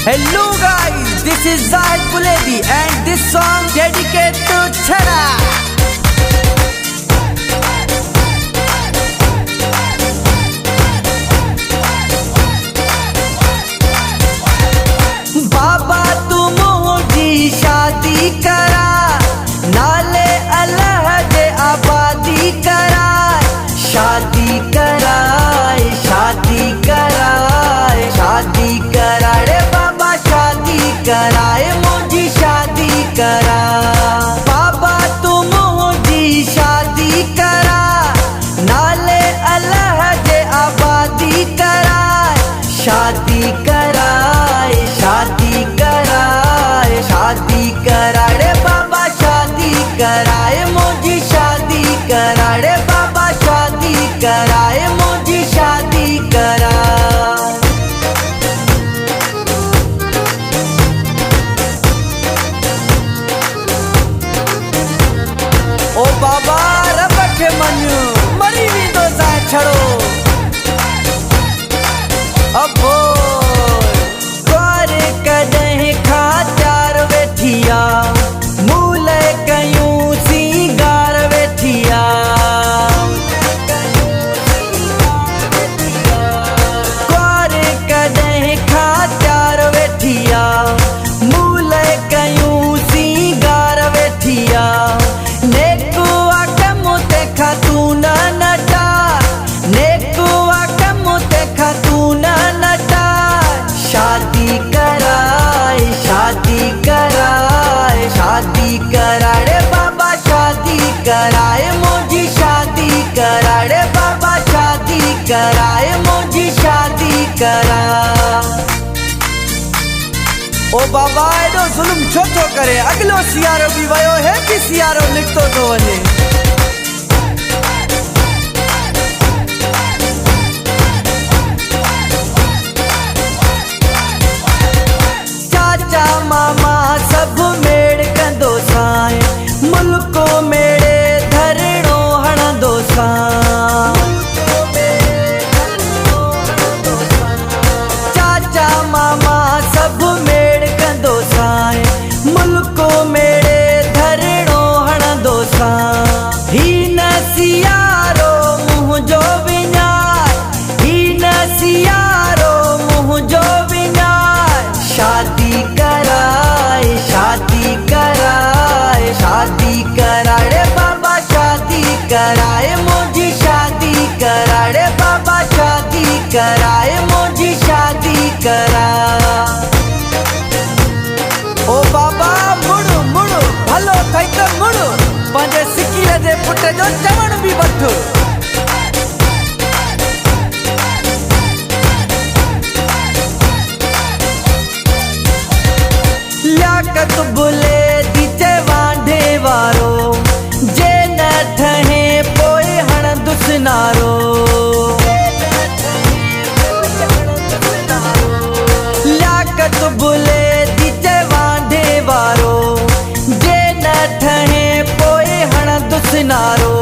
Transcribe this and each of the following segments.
Hello guys, this is Zahid Pulebi and this song dedicated to Chhara. बाबा तू मोदी शादी करा, नाले अल्लाह दे आबादी करा, शादी कराए, शादी कराए, शादी करा रे बाबा, शादी कराए मोदी शादी करा। बाबा तू मोदी शादी करा, नाले अल्लाह दे आबादी करा, शादी कराए, शादी कराए, शादी करा रे बाबा, शादी कराए मोदी शादी करा रे बाबा, शादी कराए मोदी शादी करा। ओ बाबा रबखे मनु मरी भी तो सा छड़ो अबो द्वार कदह खा चार वेठिया, मूल कयूं सिंगार वेठिया, द्वार कदह खा चार वेठिया, मूल कयूं सिंगार वेठिया, नेकुआ कम देखा तू न नटा, नेकुआ कम देखा तू न नटा, शादी कराए, शादी कराए, शादी करा रे बाबा, शादी कराए मोदी शादी करा रे बाबा, शादी कराए मोदी शादी करा। ओ बाबा एडो जुल्म छो थो करे, अगलो सियारो भी वयो है कि सियारो निकतो तो वने। चाचा मामा सब मेड़ कंदो साए, मुल्को मेड़े धरणो हणंदो साए, चाचा मामा सब मेड़ कंदो साए, मुल्को मेड़े धरणो हणंदो साए। ही न सियारो मुंह जो विञाए, ही न सियारो मुंह जो विञाए, शादी कराए, शादी कराए, शादी करा रे बाबा, शादी कराए मोदी शादी करा रे बाबा, शादी कराए मोदी शादी करा। ओ बाबा मुड़ो मुड़ो भलो थई तो मुड़ो, पंहिंजे सिकीअ जे पुट जो चवण बि वठो। लियाकत बुले दीचे वांढे वारो, जे न ठहे पोइ हणंदुस नारो, लियाकत बुले दीचे वांढे वारो, जे न ठहे पोइ हणंदुस नारो,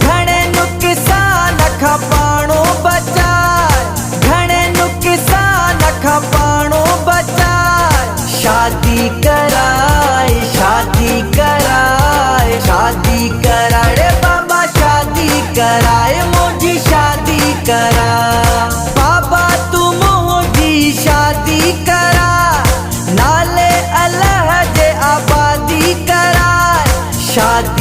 घणे नुक़सान खां पाणो बचाए, घणे नुक़सान खां पाणो बचाए, शादी कराए, शादी कराए, शादी करा रे बाबा, शादी कराए मोदी शादी करा। बाबा तू मोदी शादी करा, नाले अल्लाह जे आबादी करा, शादी